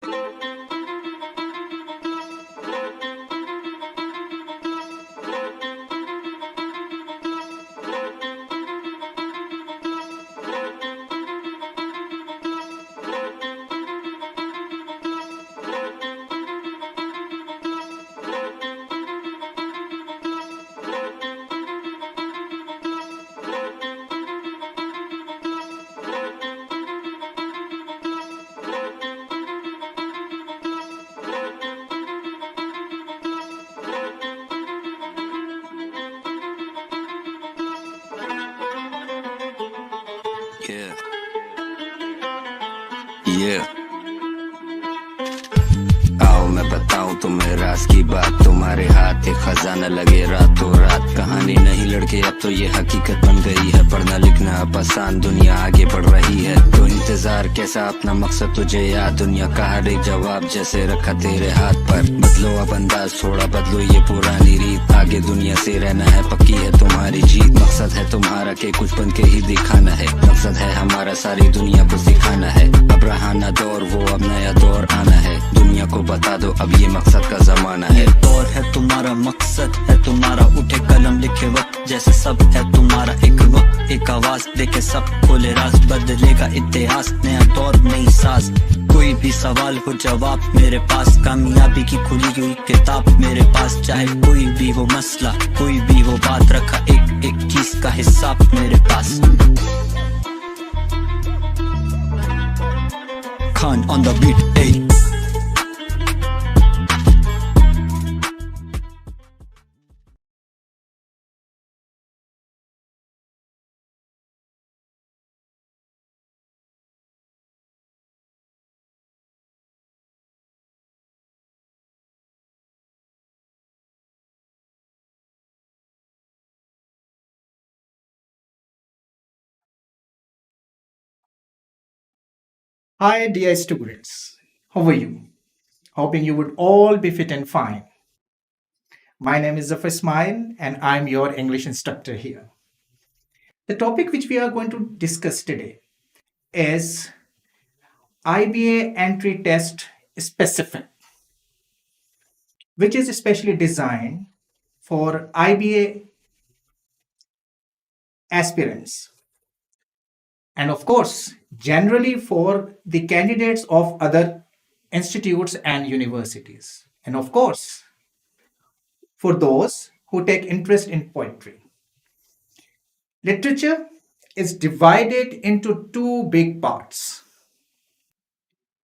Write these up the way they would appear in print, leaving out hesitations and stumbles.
Yeah. Yeah. आओ मैं बताऊं तुम्हें राज की बात, तुम्हारे हाथ एक खजाना लगे रातों रात। कहानी नहीं लड़के अब तो ये हकीकत बन गई है, पढ़ना लिखना अब आसान, दुनिया आगे बढ़ रही है। तो इंतजार कैसा, अपना मकसद तुझे याद, दुनिया का हर एक जवाब जैसे रखा तेरे हाथ पर। बदलो अब अंदाज थोड़ा, बदलो ये पुरानी रीत, आगे दुनिया से रहना है, पक्की है तुम्हारी जीत। मकसद है तुम्हारा के कुछ बन के ही दिखाना है, मकसद है हमारा सारी दुनिया को सिखाना है। अब रहा ना दौर वो, अब नया दौर आना है, दुनिया को बता दो अब ये मकसद का जमाना है। ये दौर है तुम्हारा, मकसद है तुम्हारा, उठे कलम लिखे वक्त जैसे सब है तुम्हारा। एक वक्त एक आवाज देखे सब खोले राज, बदलेगा इतिहास, नया दौर नई साज। कोई भी सवाल हो जवाब मेरे पास, कामयाबी की खुली हुई किताब मेरे पास। चाहे कोई भी हो मसला, कोई भी हो बात, रखा एक एक चीज का हिसाब मेरे पास। Khan on the beat, hey. Hi, dear students. How are you? Hoping you would all be fit and fine. My name is Zafar Ismail, and I'm your English instructor here. The topic which we are going to discuss today is IBA entry test specific, which is especially designed for IBA aspirants, and of course, generally for the candidates of other institutes and universities, and of course, for those who take interest in poetry. Literature is divided into two big parts: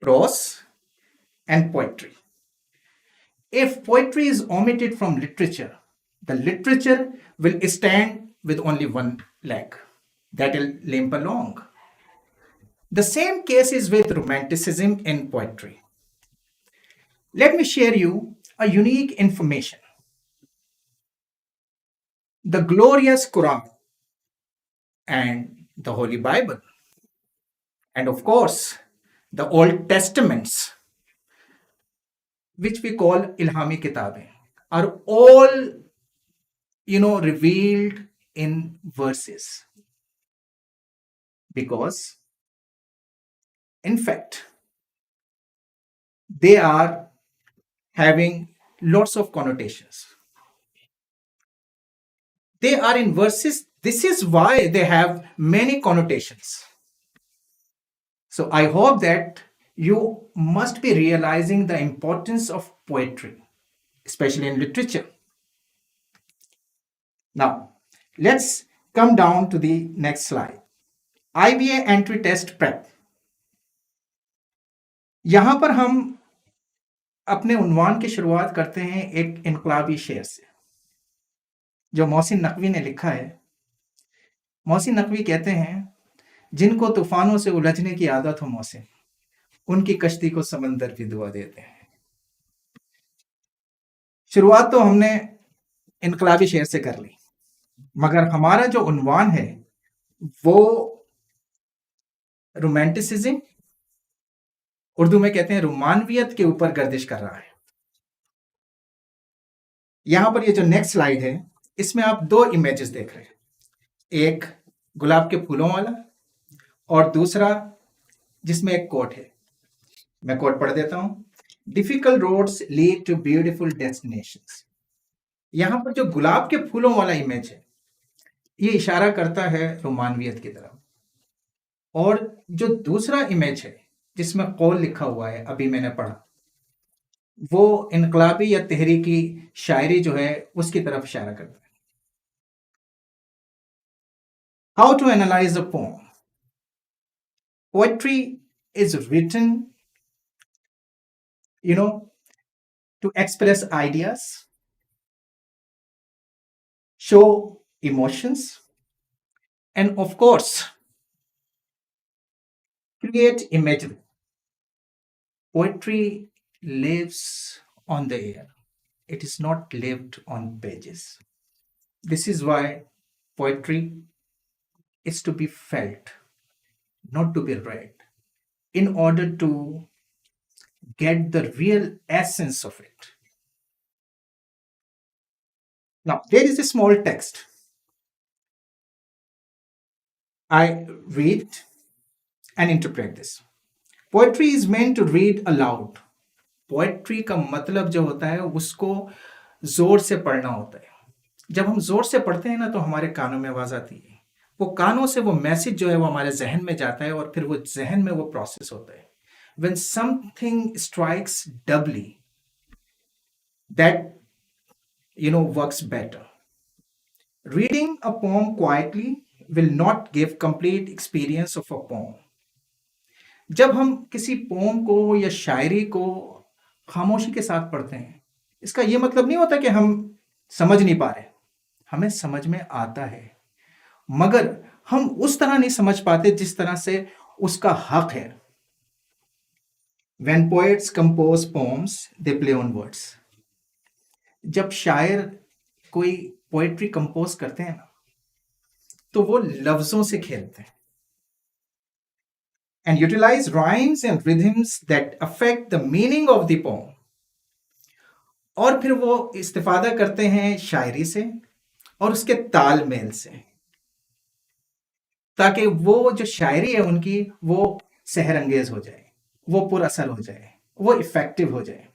prose and poetry. If poetry is omitted from literature, the literature will stand with only one leg, that will limp along. The same case is with romanticism in poetry. Let me share you a unique information. The glorious Quran and the Holy Bible, and of course, the Old Testaments, which we call Ilhami Kitabe, are all, revealed in verses. Because, in fact, they are having lots of connotations. They are in verses. This is why they have many connotations. So I hope that you must be realizing the importance of poetry, especially in literature. Now, let's come down to the next slide. IBA entry test prep. यहां पर हम अपने उन्वान की शुरुआत करते हैं एक इनकलाबी शेर से, जो मोहसिन नकवी ने लिखा है। मोहसिन नकवी कहते हैं, जिनको तूफानों से उलझने की आदत हो मोहसिन, उनकी कश्ती को समंदर भी दुआ देते हैं। शुरुआत तो हमने इनकलाबी शेर से कर ली, मगर हमारा जो उन्वान है वो रोमांटिसिज्म, उर्दू में कहते हैं रोमानवियत, के ऊपर गर्दिश कर रहा है। यहां पर ये जो नेक्स्ट स्लाइड है, इसमें आप दो इमेजेस देख रहे हैं, एक गुलाब के फूलों वाला और दूसरा जिसमें एक कोट है। मैं कोट पढ़ देता हूं। Difficult roads lead to beautiful destinations. यहां पर जो गुलाब के फूलों वाला इमेज है, ये इशारा करता है रोमानवियत की तरफ। और जो दूसरा इमेज है जिसमें कौल लिखा हुआ है, अभी मैंने पढ़ा, वो इनकलाबी या तहरीकी शायरी जो है उसकी तरफ इशारा करता है। How to analyze a poem. Poetry is written, to express ideas, show emotions, and of course, create imagery. Poetry lives on the air, it is not lived on pages. This is why poetry is to be felt, not to be read, in order to get the real essence of it. Now, there is a small text. I read and interpret this. Poetry is meant to read aloud. Poetry का मतलब जो होता है उसको जोर से पढ़ना होता है। जब हम जोर से पढ़ते हैं ना तो हमारे कानों में आवाज आती है, वो कानों से वो मैसेज जो है वो हमारे जहन में जाता है और फिर वो जहन में वो प्रोसेस होता है। When something strikes doubly, that works better. Reading a poem quietly will not give complete experience of a poem. जब हम किसी पोम को या शायरी को खामोशी के साथ पढ़ते हैं, इसका यह मतलब नहीं होता कि हम समझ नहीं पा रहे, हमें समझ में आता है, मगर हम उस तरह नहीं समझ पाते जिस तरह से उसका हक है। When poets compose poems, they play on words. जब शायर कोई पोएट्री कंपोज करते हैं ना, तो वो लफ्जों से खेलते हैं। And utilize rhymes and rhythms that affect the meaning of the poem. और फिर वो इस्तेफादा करते हैं शायरी से और उसके तालमेल से, ताकि वो जो शायरी है उनकी वो सहरंगेज हो जाए, वो पुरअसर हो जाए, वो इफेक्टिव हो जाए।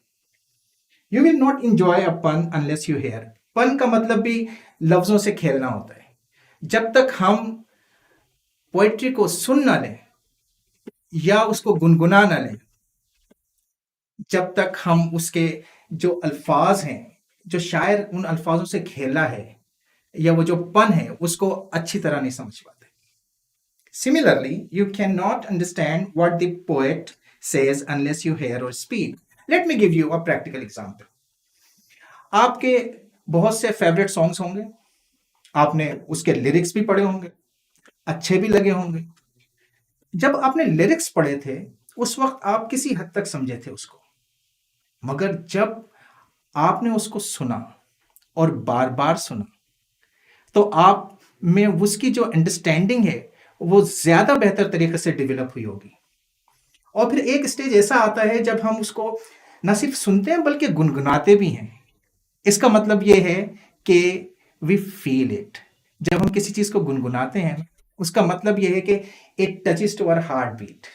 यू विल नॉट इंजॉय अ पन अनलेस यू हेयर। पन का मतलब भी लफ्जों से खेलना होता है। जब तक हम पोएट्री को सुन ना लें या उसको गुनगुना ना लें, जब तक हम उसके जो अल्फाज हैं, जो शायर उन अल्फाजों से खेला है या वो जो पन है उसको अच्छी तरह नहीं समझ पाते। Similarly, you cannot understand what the poet says unless you hear or speak. Let me give you a practical example. आपके बहुत से फेवरेट सॉन्ग्स होंगे, आपने उसके लिरिक्स भी पढ़े होंगे, अच्छे भी लगे होंगे। जब आपने लिरिक्स पढ़े थे उस वक्त आप किसी हद तक समझे थे उसको, मगर जब आपने उसको सुना और बार बार सुना तो आप में उसकी जो अंडरस्टैंडिंग है वो ज्यादा बेहतर तरीके से डेवलप हुई होगी। और फिर एक स्टेज ऐसा आता है जब हम उसको न सिर्फ सुनते हैं बल्कि गुनगुनाते भी हैं। इसका मतलब ये है कि वी फील इट। जब हम किसी चीज को गुनगुनाते हैं उसका मतलब यह है कि it touches to our heart beat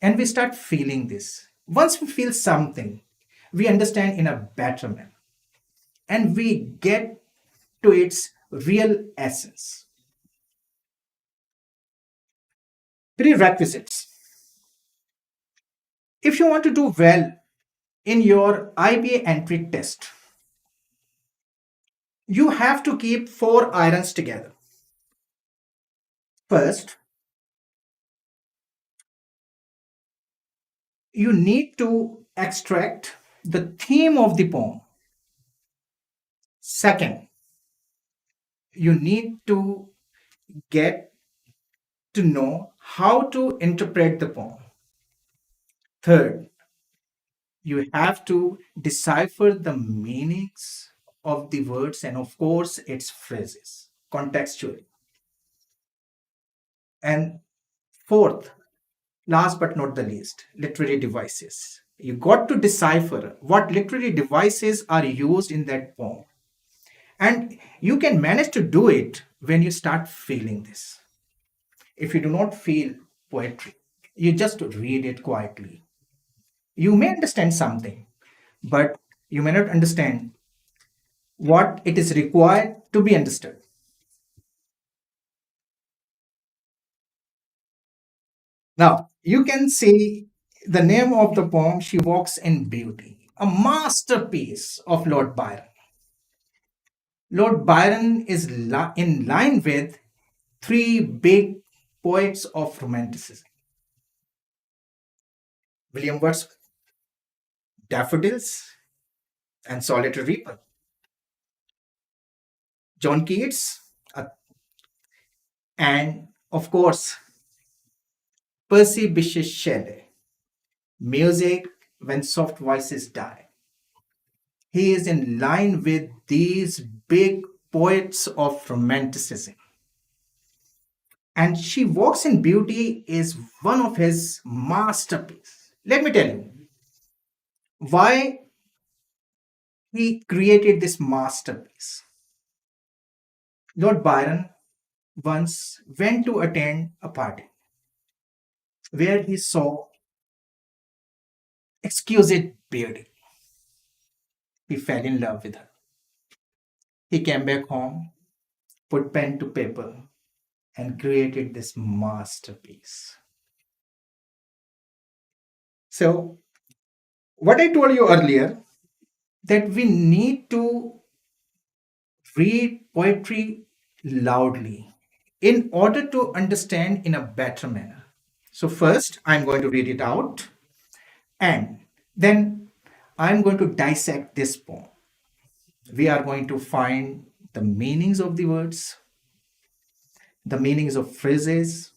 and we start feeling this. Once we feel something we understand in a better manner and we get to its real essence. Prerequisites. If you want to do well in your IBA entry test, you have to keep 4 irons together. First, you need to extract the theme of the poem. Second, you need to get to know how to interpret the poem. Third, you have to decipher the meanings of the words and of course its phrases contextually. And fourth, last but not the least, literary devices. You got to decipher what literary devices are used in that poem. And you can manage to do it when you start feeling this. If you do not feel poetry, you just read it quietly. You may understand something, but you may not understand what it is required to be understood. Now, you can see the name of the poem, She Walks in Beauty, a masterpiece of Lord Byron. Lord Byron is in line with three big poets of Romanticism: William Wordsworth, Daffodils, and Solitary Reaper; John Keats, and of course, Percy Bysshe Shelley, Music When Soft Voices Die. He is in line with these big poets of Romanticism. And She Walks in Beauty is one of his masterpieces. Let me tell you why he created this masterpiece. Lord Byron once went to attend a party where he saw exquisite beauty. He fell in love with her. He came back home, put pen to paper, and created this masterpiece. So, what I told you earlier, that we need to read poetry loudly in order to understand in a better manner. So, first, I'm going to read it out, and then I'm going to dissect this poem. We are going to find the meanings of the words, the meanings of phrases,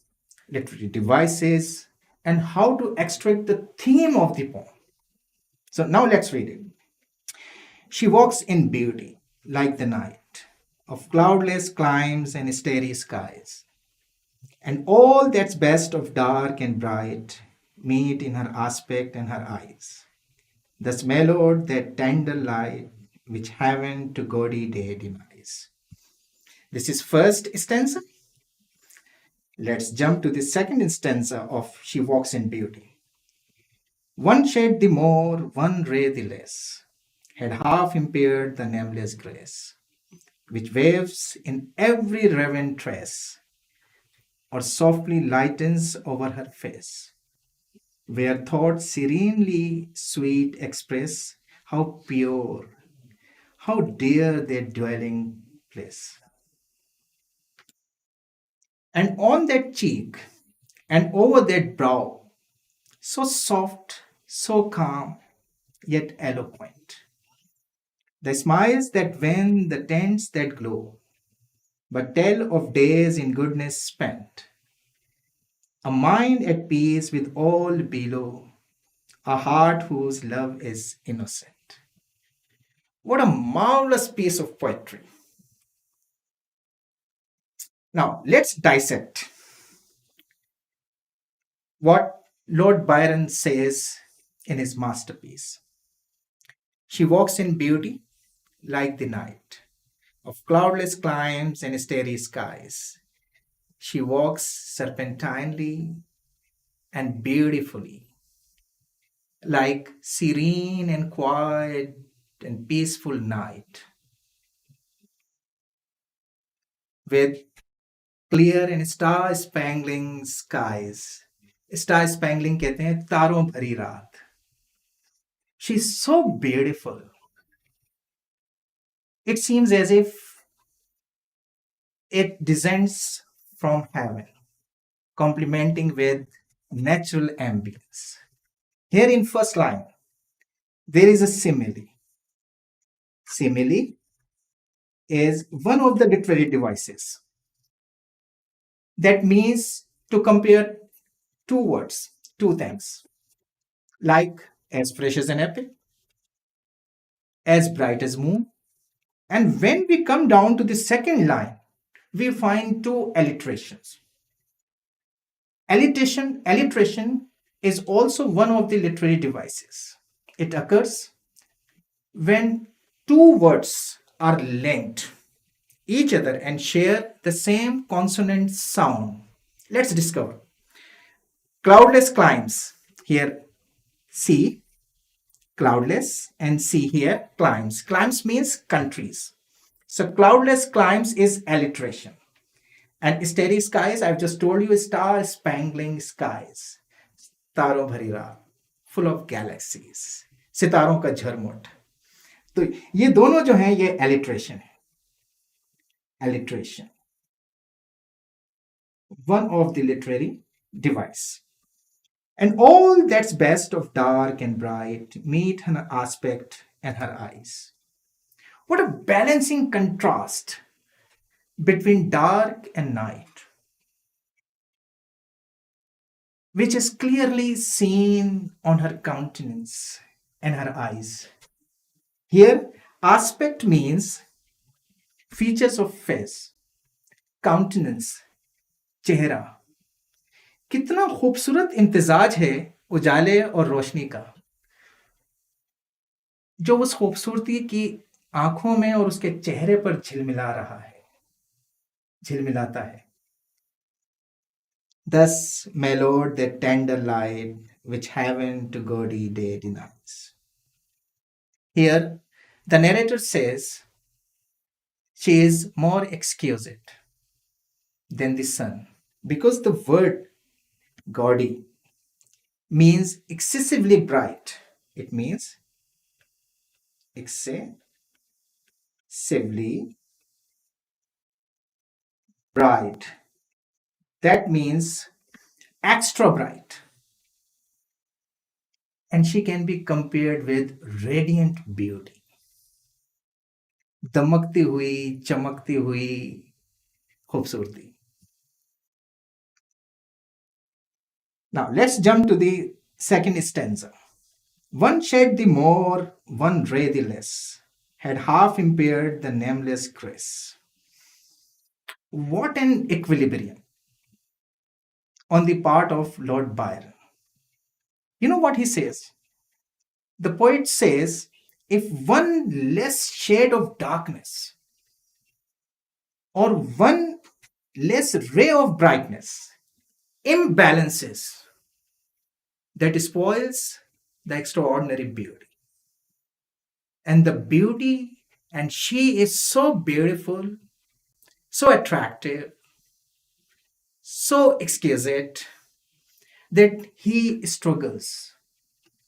literary devices, and how to extract the theme of the poem. So now let's read it. She walks in beauty like the night of cloudless climes and starry skies, and all that's best of dark and bright meet in her aspect and her eyes. Thus mellowed that tender light which heaven to gaudy day denies. This is first stanza. Let's jump to the second stanza of She Walks in Beauty. One shade the more, one ray the less, had half impaired the nameless grace, which waves in every raven tress, or softly lightens over her face, where thoughts serenely sweet express how pure, how dear their dwelling place. And on that cheek, and over that brow, so soft, so calm, yet eloquent. The smiles that wane, the tints that glow, but tell of days in goodness spent. A mind at peace with all below, a heart whose love is innocent. What a marvelous piece of poetry. Now, let's dissect what Lord Byron says in his masterpiece. She walks in beauty like the night of cloudless climes and starry skies. She walks serpentinely and beautifully, like serene and quiet and peaceful night, with clear and star spangling skies. Star spangling कहते हैं तारों भरी रात. She's so beautiful. It seems as if it descends from heaven, complementing with natural ambience. Here in first line, there is a simile. Simile is one of the literary devices that means to compare two words, two things, like as fresh as an apple, as bright as moon. And when we come down to the second line, we find two alliterations. Alliteration is also one of the literary devices. It occurs when two words are linked each other and share the same consonant sound. Let's discover. Cloudless climes, here C, cloudless, and see here climes. Climes means countries. So cloudless climes is alliteration. And starry skies, I've just told you, star spangling skies. तारों भरी रात, full of galaxies. सितारों का झरमुट. तो ये दोनों जो हैं ये alliteration है. Alliteration. One of the literary device. And all that's best of dark and bright meet her aspect and her eyes. What a balancing contrast between dark and night, which is clearly seen on her countenance and her eyes. Here, aspect means features of face, countenance, चेहरा. कितना खूबसूरत इम्तिजाज है उजाले और रोशनी का, जो उस खूबसूरती की आंखों में और उसके चेहरे पर झिलमिला रहा है, झिलमिलाता है. Thus mellowed the tender light which heaven to gaudy day denies. Here, the narrator says she is more exquisite than the sun, because the word gaudy means excessively bright. It means excessively bright. That means extra bright. And she can be compared with radiant beauty. दमकती हुई, चमकती हुई खूबसूरती. Now let's jump to the second stanza. One shed the more, one ray the less, had half impaired the nameless grace. What an equilibrium on the part of Lord Byron. You know what he says? The poet says, if one less shade of darkness or one less ray of brightness imbalances, that spoils the extraordinary beauty. And the beauty, and she is so beautiful, so attractive, so exquisite, that he struggles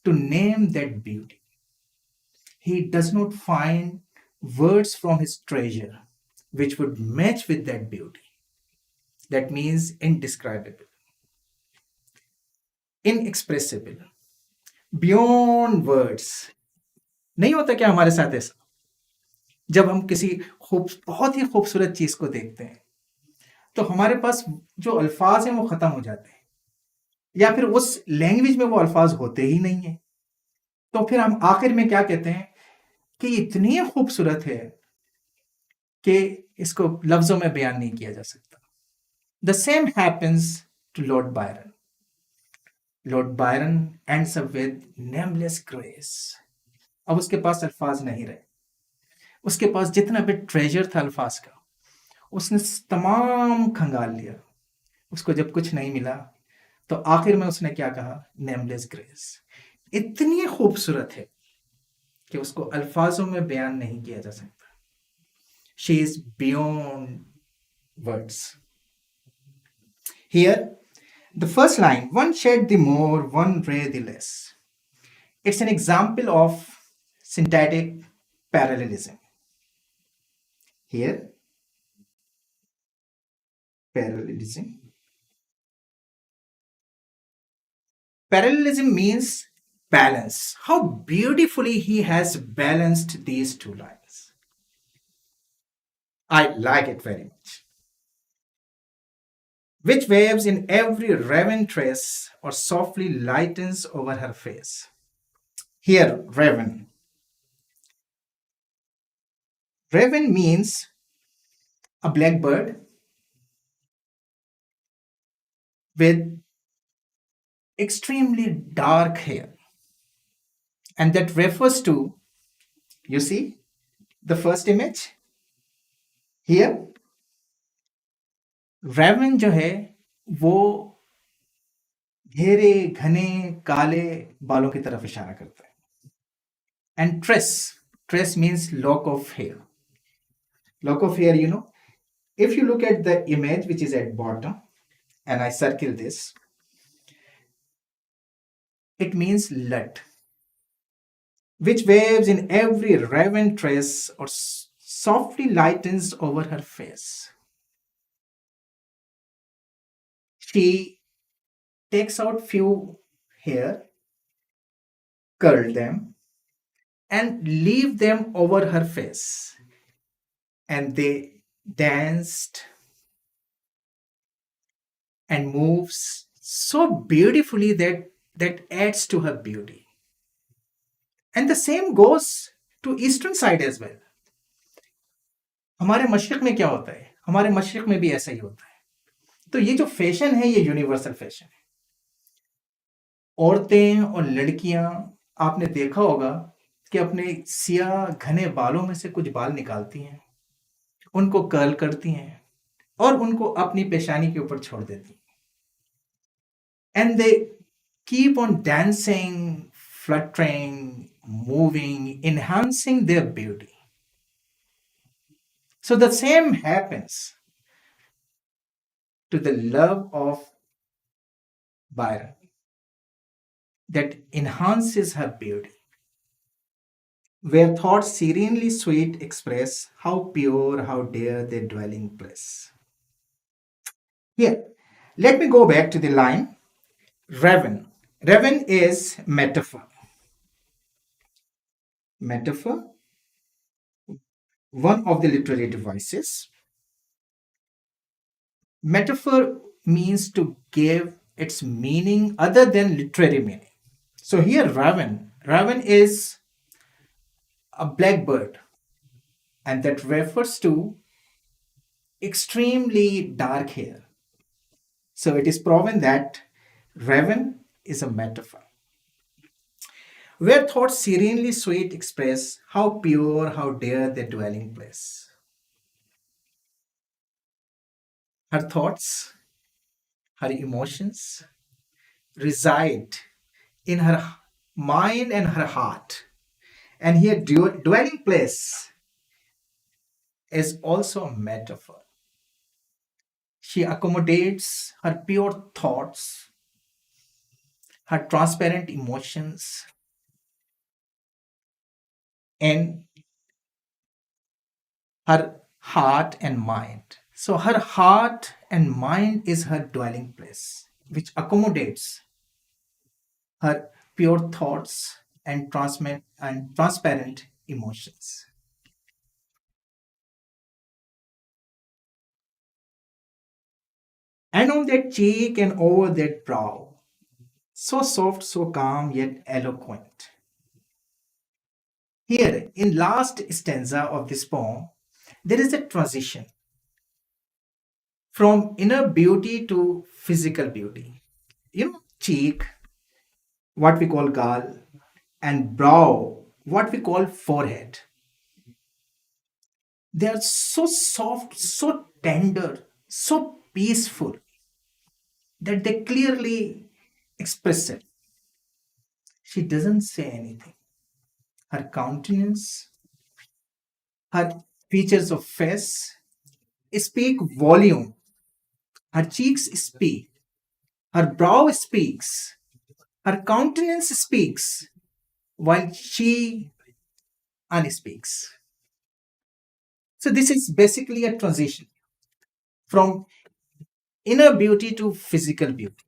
to name that beauty. He does not find words from his treasure which would match with that beauty. That means indescribable, inexpressible, beyond words. नहीं होता क्या हमारे साथ ऐसा? जब हम किसी बहुत ही खूबसूरत चीज को देखते हैं तो हमारे पास जो अल्फाज हैं वो खत्म हो जाते हैं, या फिर उस लैंग्वेज में वो अल्फाज होते ही नहीं है. तो फिर हम आखिर में क्या कहते हैं कि इतनी खूबसूरत है कि इसको लफ्जों में बयान नहीं किया जा सकता. The same happens to Lord Byron. Lord Byron ends up with nameless grace. अब उसके पास अल्फाज नहीं रहे. उसके पास जितना भी ट्रेजर था अल्फाज का, उसने तमाम खंगाल लिया. उसको जब कुछ नहीं मिला तो आखिर में उसने क्या कहा? Nameless grace. इतनी खूबसूरत है कि उसको अल्फाजों में बयान नहीं किया जा सकता. She is beyond words. Here the first line, one shade the more, one ray the less. It's an example of syntactic parallelism. Here, parallelism. Parallelism means balance. How beautifully he has balanced these two lines. I like it very much. Which waves in every raven trace or softly lightens over her face. Here, raven. Raven means a black bird with extremely dark hair. And that refers to, you see, the first image here. Raven जो है वो घेरे घने काले बालों की तरफ इशारा करता है. And tress means lock of hair. Lock of hair, if you look at the image which is at bottom, and I circle this, it means lut, which waves in every raven tress or softly lightens over her face. She takes out few hair, curl them, and leave them over her face. And they danced and moves so beautifully that adds to her beauty. And the same goes to eastern side as well. हमारे मशरिक में क्या होता है, हमारे मशरिक में भी ऐसा ही होता है. तो ये जो फैशन है ये यूनिवर्सल फैशन है. औरतें और लड़कियां, आपने देखा होगा कि अपने सियाह घने बालों में से कुछ बाल निकालती हैं, उनको कर्ल करती हैं और उनको अपनी पेशानी के ऊपर छोड़ देती हैं. And they keep on dancing, fluttering, moving, enhancing their beauty. So the same happens to the love of Byron, that enhances her beauty. Where thoughts serenely sweet express how pure, how dear their dwelling place. Here, let me go back to the line. Raven. Raven is metaphor. Metaphor, one of the literary devices. Metaphor means to give its meaning other than literary meaning. So here raven is a blackbird, and that refers to extremely dark hair. So it is proven that raven is a metaphor. Where thoughts serenely sweet express how pure, how dear their dwelling place. Her thoughts, her emotions reside in her mind and her heart. And here, dwelling place is also a metaphor. She accommodates her pure thoughts, her transparent emotions, and her heart and mind. So her heart and mind is her dwelling place, which accommodates her pure thoughts and transparent emotions. And on that cheek and over that brow, so soft, so calm, yet eloquent. Here, in last stanza of this poem, there is a transition from inner beauty to physical beauty. Cheek, what we call gal, and brow, what we call forehead. They are so soft, so tender, so peaceful that they clearly express it. She doesn't say anything. Her countenance, her features of face speak volume. Her cheeks speak. Her brow speaks. Her countenance speaks, while she unspeaks. So this is basically a transition from inner beauty to physical beauty.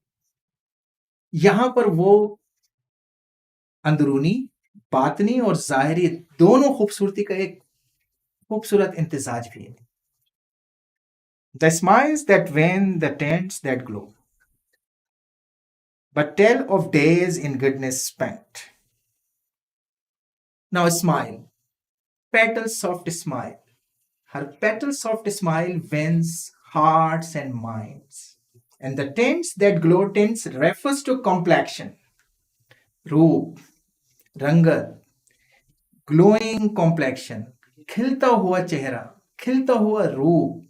यहाँ पर वो अंदरूनी, बातनी और ज़ाहिरी दोनों खूबसूरती का एक खूबसूरत इम्तिजाज भी है. The smiles that wane, the tints that glow, but tell of days in goodness spent. Now a smile, petal soft smile. Her petal soft smile wins hearts and minds. And the tints that glow, tints refers to complexion, रूप, रंगत, glowing complexion, खिलता हुआ चेहरा, खिलता हुआ रूप.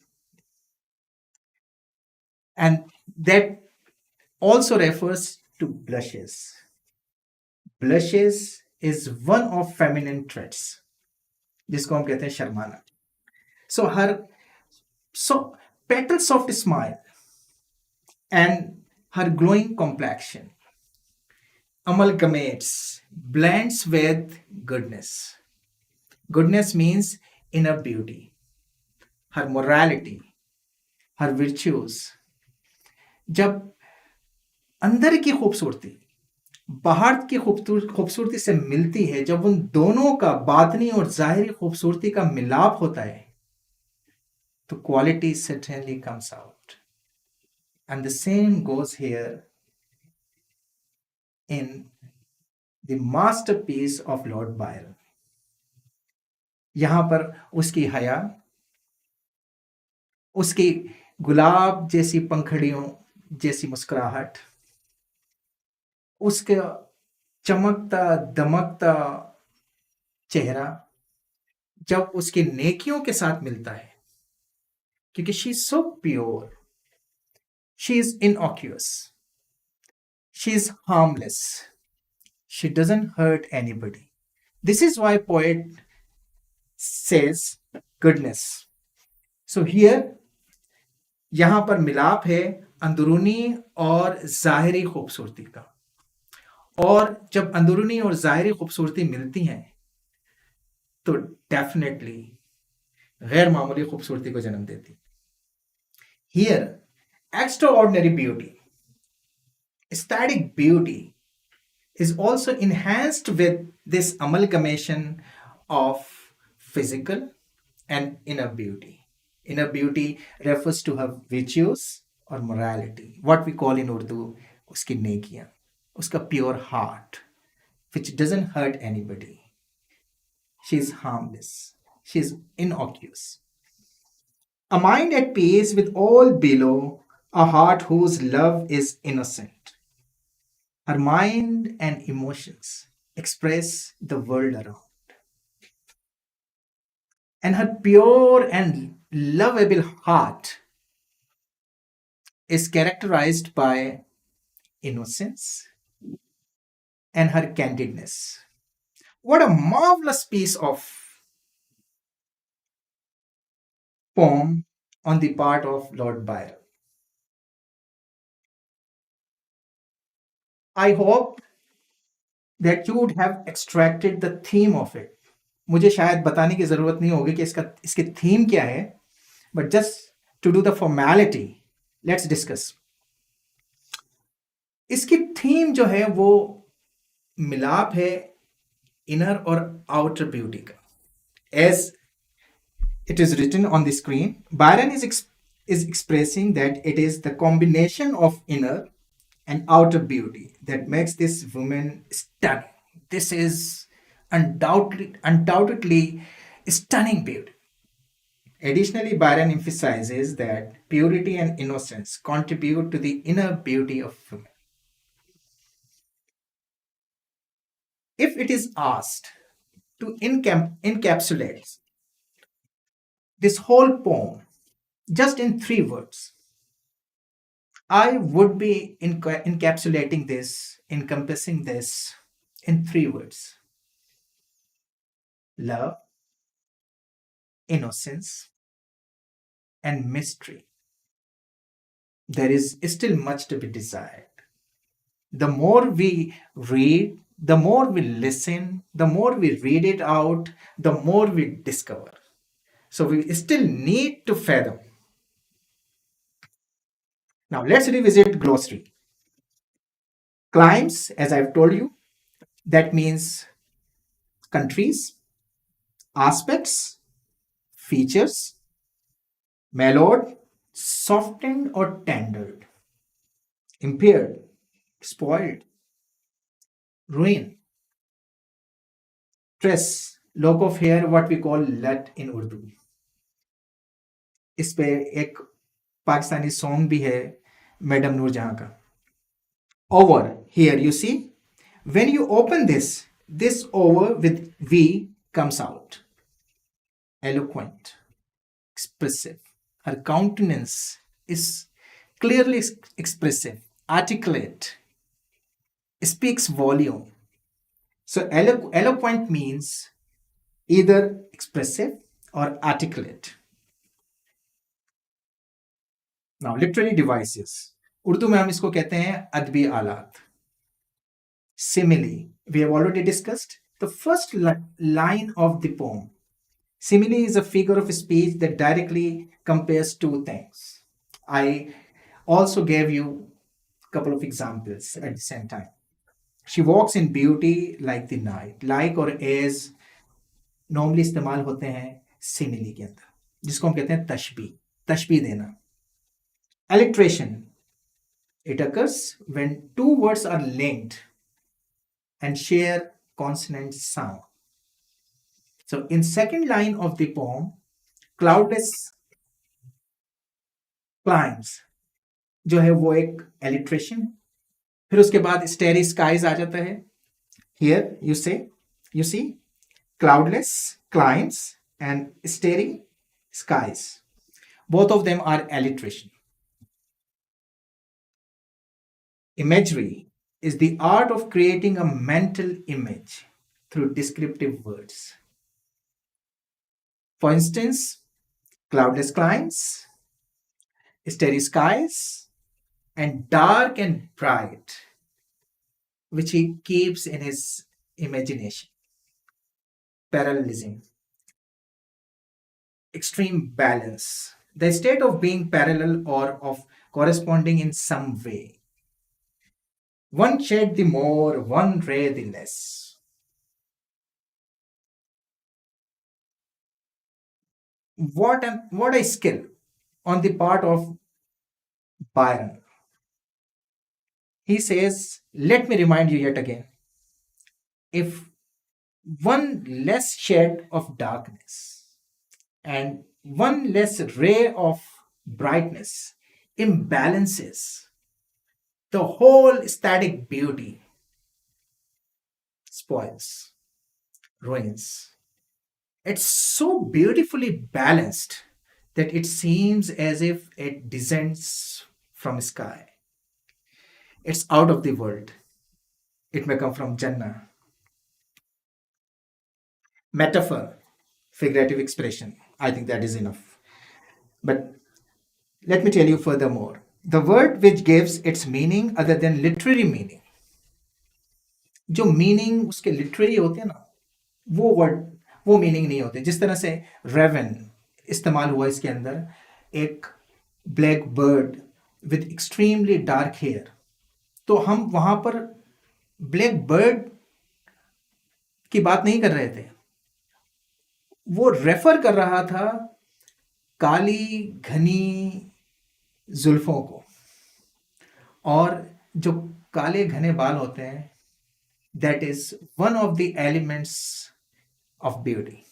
And that also refers to blushes. Blushes is one of feminine traits, जिसको हम कहते हैं शर्माना. So petal soft smile and her glowing complexion amalgamates, blends with goodness. Goodness means inner beauty, her morality, her virtues. जब अंदर की खूबसूरती बाहर की खूबसूरती से मिलती है, जब उन दोनों का बातनी और जाहिरी खूबसूरती का मिलाप होता है, तो quality certainly comes out. And the same goes here in the masterpiece of Lord Byron. यहां पर उसकी हया, उसकी गुलाब जैसी पंखड़ियों जैसी मुस्कुराहट, उसका चमकता दमकता चेहरा जब उसकी नेकियों के साथ मिलता है, क्योंकि she is so pure, she is innocuous, she is harmless, she doesn't hurt anybody. This is why poet says goodness. So here यहां पर मिलाप है अंदरूनी और जाहिरी खूबसूरती का, और जब अंदरूनी और जाहिरी खूबसूरती मिलती हैं तो डेफिनेटली गैर मामूली खूबसूरती को जन्म देती. Here extraordinary beauty, ecstatic beauty is also enhanced with this amalgamation of physical and inner beauty. Inner beauty refers to her virtues or morality, what we call in Urdu uski nekiyan, uska pure heart which doesn't hurt anybody. She is harmless, she is innocuous. A mind at peace with all below, a heart whose love is innocent. Her mind and emotions express the world around. And her pure and lovable heart is characterized by innocence and her candidness. What a marvelous piece of poem on the part of Lord Byron. I hope that you would have extracted the theme of it. मुझे शायद बताने की जरूरत नहीं होगी कि इसकी theme क्या है, but just to do the formality, let's discuss. इसकी थीम जो है वो मिलाप है इनर और आउटर ब्यूटी का. As it is written on the screen, Byron is expressing that it is the combination of inner and outer beauty that makes this woman stunning. This is undoubtedly stunning beauty. Additionally, Byron emphasizes that purity and innocence contribute to the inner beauty of women. If it is asked to encapsulate this whole poem just in 3 words, I would be encapsulating this, encompassing this in 3 words: love, innocence, and mystery. There is still much to be desired. The more we read, the more we listen, the more we read it out, the more we discover. So we still need to fathom. Now let's revisit glossary. Climes, as I've told you, that means countries, aspects, features. Mellowed, softened or tendered. Impaired, spoiled. Ruin. Tress, lock of hair, what we call lut in Urdu. इस पे एक Pakistani song भी है madam Noor Jahan का. Over, here you see, when you open this over with V comes out. Eloquent, expressive. Her countenance is clearly expressive, articulate, speaks volume. So eloquent means either expressive or articulate. Now, literary devices. Urdu में हम इसको कहते हैं अदबी आलात. Simile. We have already discussed the first line of the poem. Simile is a figure of speech that directly compares two things. I also gave you a couple of examples at the same time. She walks in beauty like the night. Like और as normally इस्तेमाल होते हैं simile के अंदर, जिसको हम कहते हैं तशबीह देना. Alliteration. It occurs when two words are linked and share consonant sound. So in second line of the poem, cloudless climbs, जो है वो एक alliteration. फिर उसके बाद starry skies आ जाता है. Here you see cloudless climbs and starry skies. Both of them are alliteration. Imagery is the art of creating a mental image through descriptive words. For instance, cloudless climes, starry skies, and dark and bright, which he keeps in his imagination. Parallelism. Extreme balance. The state of being parallel or of corresponding in some way. One shade the more, one ray the less. What a skill on the part of Byron. He says, let me remind you yet again, if one less shade of darkness and one less ray of brightness imbalances the whole static beauty, spoils, ruins. It's so beautifully balanced that it seems as if it descends from sky. It's out of the world. It may come from Jannah. Metaphor, figurative expression. I think that is enough. But let me tell you furthermore. The word which gives its meaning other than literary meaning, जो meaning उसके literary होते हैं ना, वो word वो meaning नहीं होते. जिस तरह से रेवन इस्तेमाल हुआ इसके अंदर, एक black bird with extremely dark hair, तो हम वहां पर ब्लैक बर्ड की बात नहीं कर रहे थे, वो रेफर कर रहा था काली घनी जुल्फों को, और जो काले घने बाल होते हैं, that is one of the elements of beauty.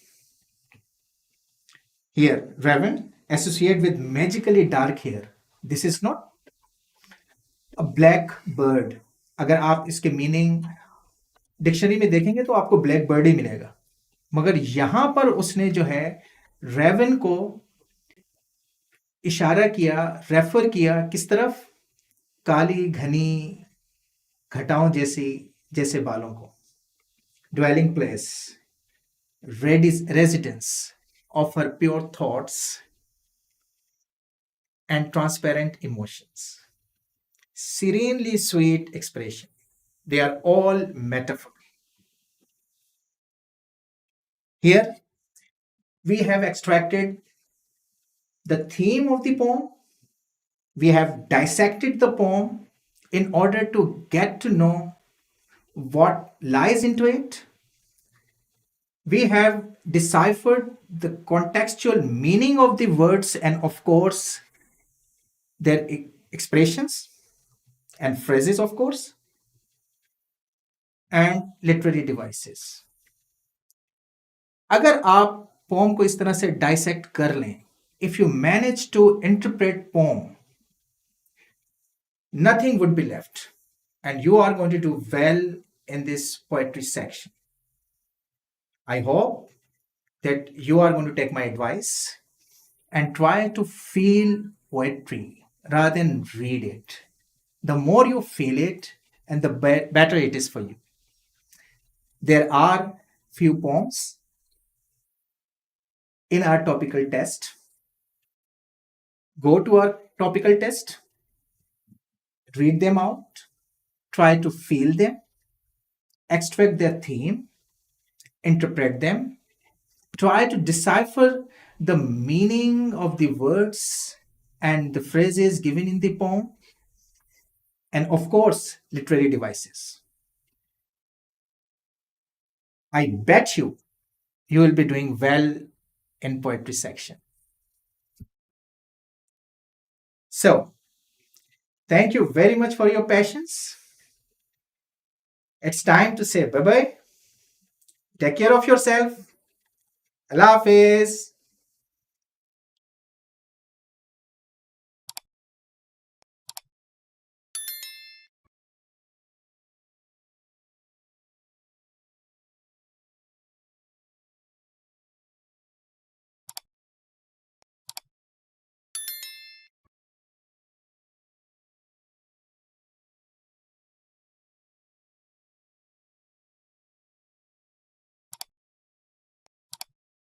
Here, Raven associate with magically dark hair. This is not a black bird. अगर आप इसके मीनिंग डिक्शनरी में देखेंगे तो आपको ब्लैक बर्ड ही मिलेगा, मगर यहां पर उसने जो है रेवन को इशारा किया, रेफर किया किस तरफ, काली घनी घटाओं जैसे बालों को. Dwelling place, residence of her pure thoughts and transparent emotions. Serenely sweet expression. They are all metaphor. Here we have extracted the theme of the poem. We have dissected the poem in order to get to know what lies into it. We have deciphered the contextual meaning of the words and, of course, their expressions and phrases, of course, and literary devices. अगर आप poem को इस तरह से dissect कर लें, if you manage to interpret poem, nothing would be left, and you are going to do well in this poetry section. I hope that you are going to take my advice and try to feel poetry rather than read it. The more you feel it, and the better it is for you. There are few poems in our topical test. Go to our topical test, read them out, try to feel them, extract their theme, interpret them, try to decipher the meaning of the words and the phrases given in the poem, and of course, literary devices. I bet you will be doing well in poetry section. So, thank you very much for your patience. It's time to say bye bye. Take care of yourself. Allah Hafiz.